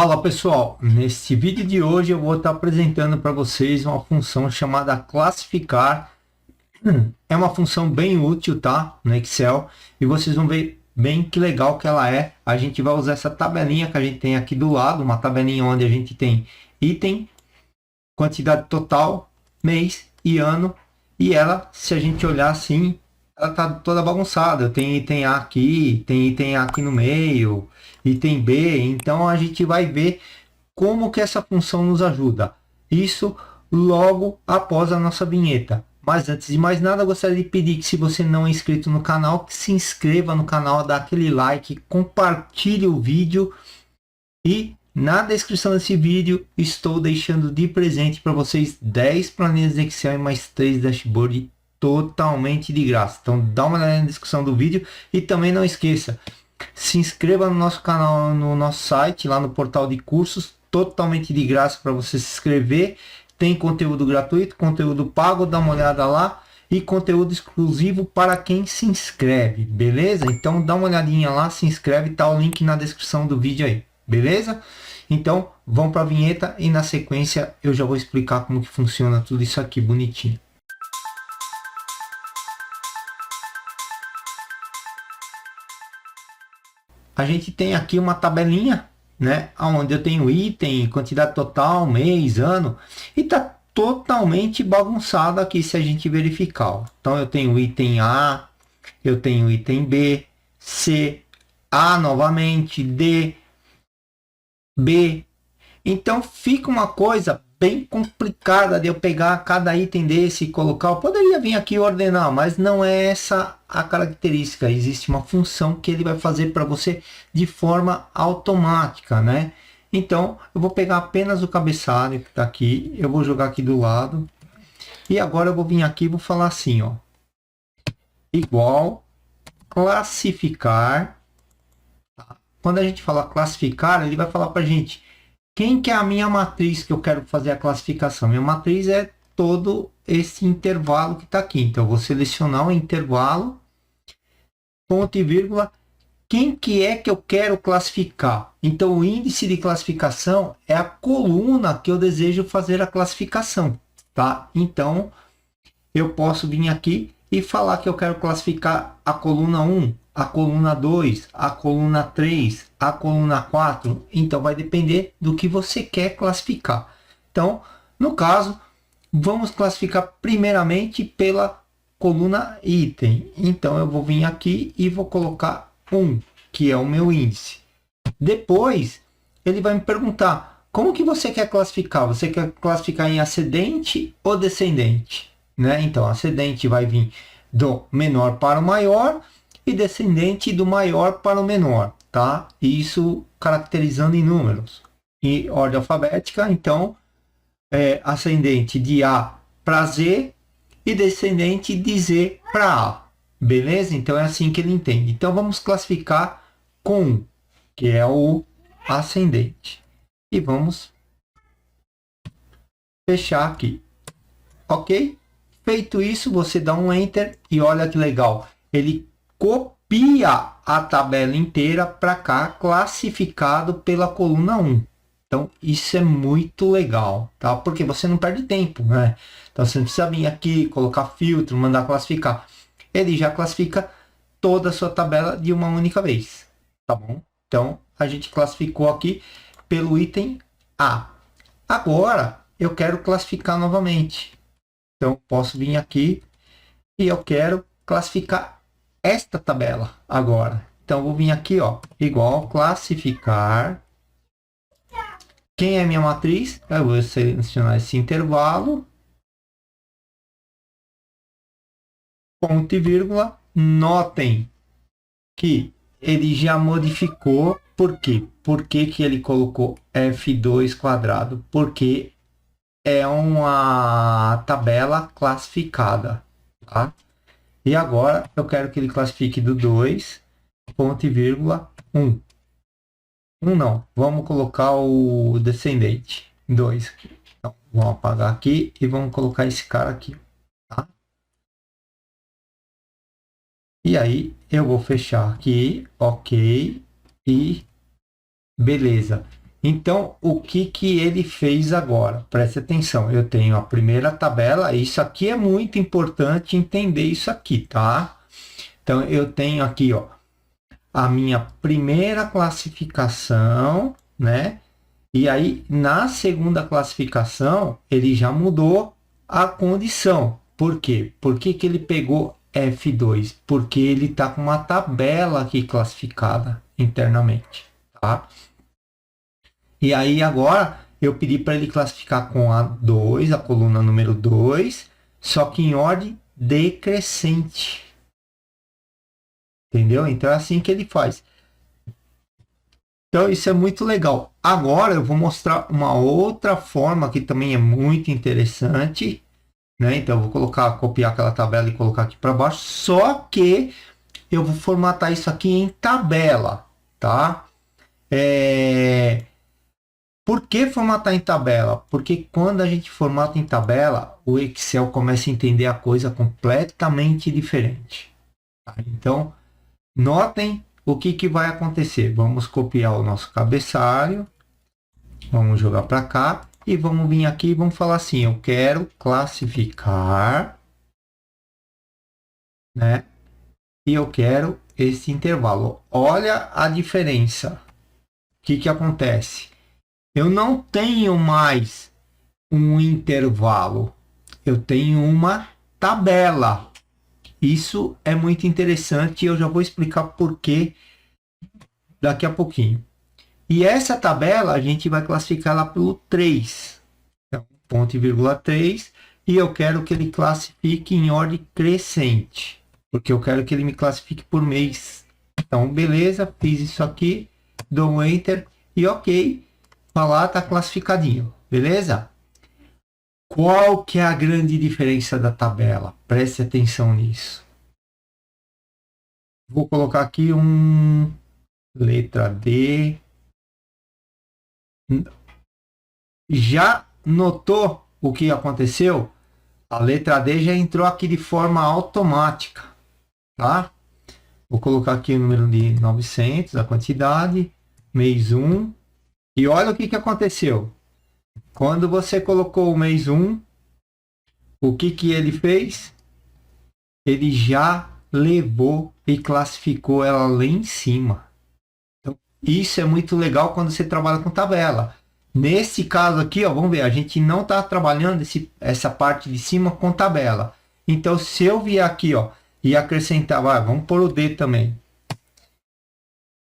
Fala pessoal, nesse vídeo de hoje eu vou estar apresentando para vocês uma função chamada classificar. É uma função bem útil, tá? No Excel, e vocês vão ver bem que legal que ela é. A gente vai usar essa tabelinha que a gente tem aqui do lado, uma tabelinha onde a gente tem item, quantidade total, mês e ano, e ela, se a gente olhar assim, ela tá toda bagunçada. Tem item A aqui, tem item A aqui no meio, item B. Então a gente vai ver como que essa função nos ajuda. Isso logo após a nossa vinheta. Mas antes de mais nada, eu gostaria de pedir que, se você não é inscrito no canal, que se inscreva no canal, dá aquele like, compartilhe o vídeo, e na descrição desse vídeo estou deixando de presente para vocês 10 planilhas de Excel e mais 3 dashboard totalmente de graça. Então dá uma olhada na descrição do vídeo e também não esqueça, se inscreva no nosso canal, no nosso site, lá no portal de cursos, totalmente de graça para você se inscrever. Tem conteúdo gratuito, conteúdo pago, dá uma olhada lá, e conteúdo exclusivo para quem se inscreve, beleza? Então dá uma olhadinha lá, se inscreve, tá o link na descrição do vídeo aí, beleza? Então vamos para a vinheta e na sequência eu já vou explicar como que funciona tudo isso aqui bonitinho. A gente tem aqui uma tabelinha, né, onde eu tenho item, quantidade total, mês, ano, e tá totalmente bagunçado aqui se a gente verificar, ó. Então eu tenho item A, eu tenho item B, C, A novamente, D, B. Então fica uma coisa bem complicada de eu pegar cada item desse e colocar. Eu poderia vir aqui e ordenar, mas não é essa a característica. Existe uma função que ele vai fazer para você de forma automática, né? Então eu vou pegar apenas o cabeçalho que está aqui, eu vou jogar aqui do lado, e agora eu vou vir aqui e vou falar assim, ó, igual classificar. Quando a gente fala classificar, ele vai falar para a gente quem que é a minha matriz que eu quero fazer a classificação. Minha matriz é todo esse intervalo que está aqui. Então eu vou selecionar o intervalo, ponto e vírgula, quem que é que eu quero classificar. Então o índice de classificação é a coluna que eu desejo fazer a classificação, tá? Então eu posso vir aqui e falar que eu quero classificar a coluna 1, a coluna 2, a coluna 3, a coluna 4. Então vai depender do que você quer classificar. Então, no caso, vamos classificar primeiramente pela coluna item. Então eu vou vir aqui e vou colocar 1, que é o meu índice. Depois ele vai me perguntar: como que você quer classificar? Você quer classificar em ascendente ou descendente, né? Então ascendente vai vir do menor para o maior, e descendente do maior para o menor, tá? Isso caracterizando em números e ordem alfabética. Então ascendente de A para Z e descendente de Z para A, beleza? Então é assim que ele entende. Então vamos classificar com 1, que é o ascendente, e vamos fechar aqui, ok? Feito isso, você dá um enter e olha que legal, ele copia a tabela inteira para cá, classificado pela coluna 1. Então isso é muito legal, tá? Porque você não perde tempo, né? Então você não precisa vir aqui, colocar filtro, mandar classificar. Ele já classifica toda a sua tabela de uma única vez, tá bom? Então a gente classificou aqui pelo item A. Agora eu quero classificar novamente. Então posso vir aqui e eu quero classificar esta tabela agora. Então vou vir aqui, ó, igual classificar. Quem é minha matriz? Eu vou selecionar esse intervalo, ponto e vírgula. Notem que ele já modificou. Por quê? Por que que ele colocou F2 quadrado? Porque é uma tabela classificada, tá? E agora eu quero que ele classifique do 2, ponto e vírgula, 1. 1 não, vamos colocar o descendente 2 aqui. Então, vamos apagar aqui e vamos colocar esse cara aqui, tá? E aí eu vou fechar aqui, ok, e beleza. Então, o que que ele fez agora? Preste atenção, eu tenho a primeira tabela, isso aqui é muito importante entender isso aqui, tá? Então, eu tenho aqui, ó, a minha primeira classificação, né? E aí, na segunda classificação, ele já mudou a condição. Por quê? Por que que ele pegou F2? Porque ele está com uma tabela aqui classificada internamente, tá? E aí, agora, eu pedi para ele classificar com a 2, a coluna número 2, só que em ordem decrescente. Entendeu? Então, é assim que ele faz. Então, isso é muito legal. Agora, eu vou mostrar uma outra forma que também é muito interessante, né? Então, eu vou copiar aquela tabela e colocar aqui para baixo. Só que eu vou formatar isso aqui em tabela, tá? Por que formatar em tabela? Porque quando a gente formata em tabela, o Excel começa a entender a coisa completamente diferente. Tá? Então, notem o que, que vai acontecer. Vamos copiar o nosso cabeçalho. Vamos jogar para cá. E vamos vir aqui e vamos falar assim. Eu quero classificar. Né? E eu quero esse intervalo. Olha a diferença. O que, que acontece? Eu não tenho mais um intervalo. Eu tenho uma tabela. Isso é muito interessante e eu já vou explicar por quê daqui a pouquinho. E essa tabela a gente vai classificar lá pelo 3. Então, ponto e vírgula 3. E eu quero que ele classifique em ordem crescente. Porque eu quero que ele me classifique por mês. Então, beleza, fiz isso aqui. Dou um Enter e ok. Lá está classificadinho. Beleza? Qual que é a grande diferença da tabela? Preste atenção nisso. Vou colocar aqui letra D. Já notou o que aconteceu? A letra D já entrou aqui de forma automática, tá? Vou colocar aqui o número de 900, a quantidade, mês 1. E olha o que aconteceu. Quando você colocou o mês 1, o que ele fez? Ele já levou e classificou ela lá em cima. Então, isso é muito legal quando você trabalha com tabela. Nesse caso aqui, ó, vamos ver, a gente não está trabalhando essa parte de cima com tabela. Então, se eu vier aqui, ó, e acrescentar, vamos pôr o D também.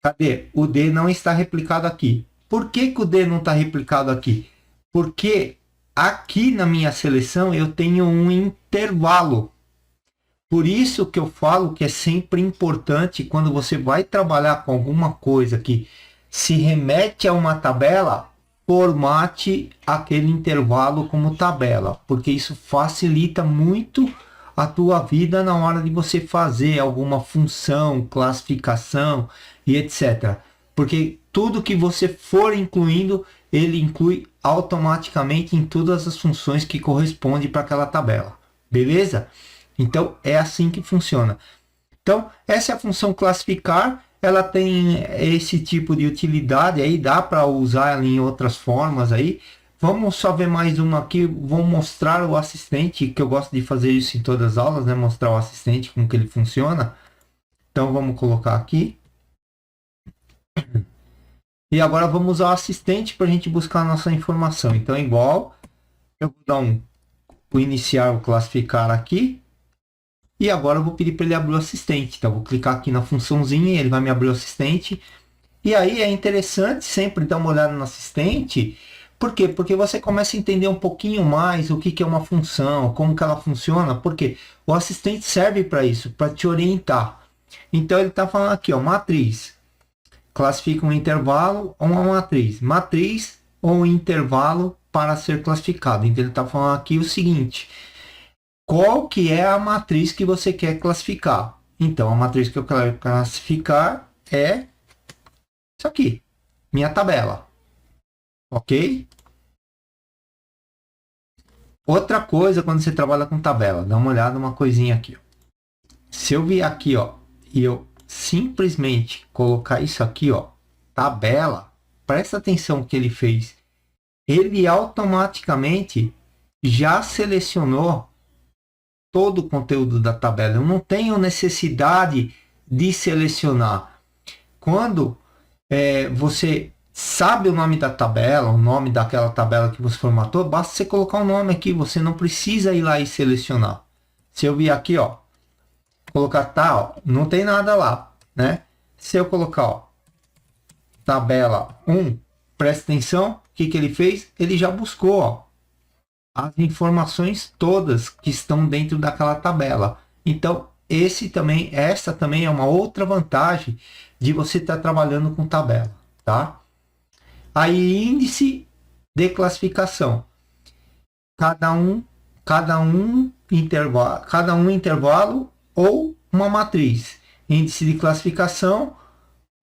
Cadê? O D não está replicado aqui. Por que que o D não está replicado aqui? Porque aqui na minha seleção eu tenho um intervalo. Por isso que eu falo que é sempre importante quando você vai trabalhar com alguma coisa que se remete a uma tabela, formate aquele intervalo como tabela, porque isso facilita muito a tua vida na hora de você fazer alguma função, classificação e etc. Porque tudo que você for incluindo, ele inclui automaticamente em todas as funções que correspondem para aquela tabela. Beleza? Então, é assim que funciona. Então, essa é a função classificar. Ela tem esse tipo de utilidade aí, dá para usar ela em outras formas aí. Vamos só ver mais uma aqui, vou mostrar o assistente, que eu gosto de fazer isso em todas as aulas, né? Mostrar o assistente, como que ele funciona. Então, vamos colocar aqui. E agora vamos usar o assistente para a gente buscar a nossa informação. Então, é igual, eu vou dar o iniciar, o classificar aqui. E agora eu vou pedir para ele abrir o assistente. Então, eu vou clicar aqui na funçãozinha, ele vai me abrir o assistente. E aí é interessante sempre dar uma olhada no assistente. Por quê? Porque você começa a entender um pouquinho mais o que é uma função, como que ela funciona. Porque o assistente serve para isso, para te orientar. Então, ele está falando aqui, ó, matriz. Classifica um intervalo ou uma matriz. Matriz ou intervalo para ser classificado. Então, ele está falando aqui o seguinte. Qual que é a matriz que você quer classificar? Então, a matriz que eu quero classificar é isso aqui, minha tabela. Ok? Outra coisa quando você trabalha com tabela, dá uma olhada numa coisinha aqui. Se eu vir aqui, ó, e eu simplesmente colocar isso aqui, ó, tabela, presta atenção que ele fez. Ele automaticamente já selecionou todo o conteúdo da tabela. Eu não tenho necessidade de selecionar. Quando você sabe o nome da tabela, o nome daquela tabela que você formatou, basta você colocar o nome aqui, você não precisa ir lá e selecionar. Se eu vir aqui, ó, colocar tal, não tem nada lá, né? Se eu colocar, ó, tabela 1, presta atenção, o que ele fez? Ele já buscou, ó, as informações todas que estão dentro daquela tabela. Então, essa também é uma outra vantagem de você estar trabalhando com tabela, tá? Aí, índice de classificação. Cada um intervalo ou uma matriz. Índice de classificação,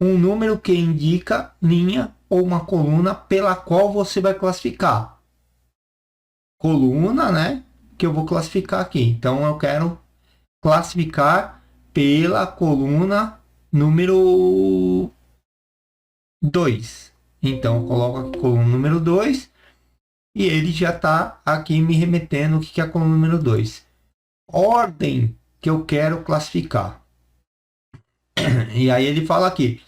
um número que indica linha ou uma coluna pela qual você vai classificar. Coluna, né? Que eu vou classificar aqui. Então, eu quero classificar pela coluna número 2. Então, eu coloco aqui coluna número 2 e ele já está aqui me remetendo o que é a coluna número 2. Ordem que eu quero classificar. E aí ele fala aqui,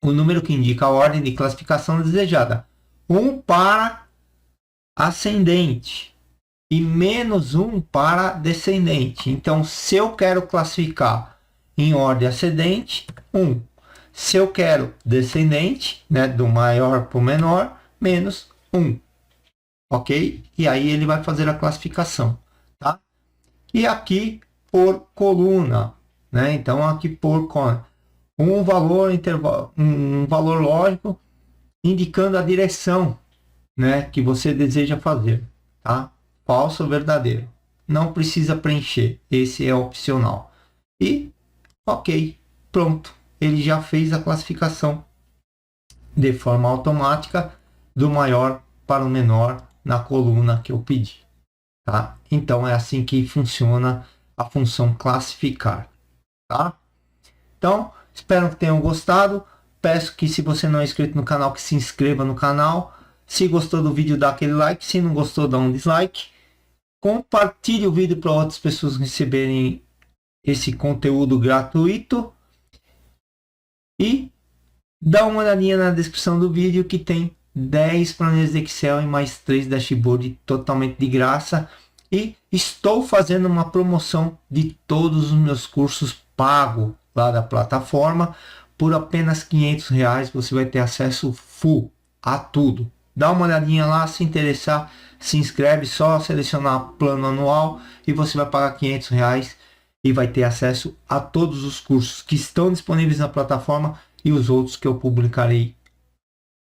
o número que indica a ordem de classificação desejada. 1 para ascendente e -1 para descendente. Então, se eu quero classificar em ordem ascendente, 1. Se eu quero descendente, né, do maior para o menor, -1. Ok? E aí ele vai fazer a classificação, tá? E aqui por coluna, né? Então aqui por um valor lógico indicando a direção, né, que você deseja fazer, tá? Falso ou verdadeiro. Não precisa preencher, esse é opcional. E ok, pronto. Ele já fez a classificação de forma automática do maior para o menor na coluna que eu pedi, tá? Então é assim que funciona a função classificar, tá? Então, espero que tenham gostado. Peço que, se você não é inscrito no canal, que se inscreva no canal. Se gostou do vídeo, dá aquele like. Se não gostou, dá um dislike. Compartilhe o vídeo para outras pessoas receberem esse conteúdo gratuito. E dá uma olhadinha na descrição do vídeo que tem 10 planilhas de Excel e mais 3 dashboard totalmente de graça. E estou fazendo uma promoção de todos os meus cursos pagos lá da plataforma. Por apenas R$500 você vai ter acesso full a tudo. Dá uma olhadinha lá, se interessar, se inscreve, só selecionar plano anual e você vai pagar R$500 e vai ter acesso a todos os cursos que estão disponíveis na plataforma e os outros que eu publicarei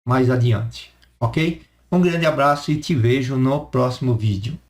mais adiante, ok? Um grande abraço e te vejo no próximo vídeo.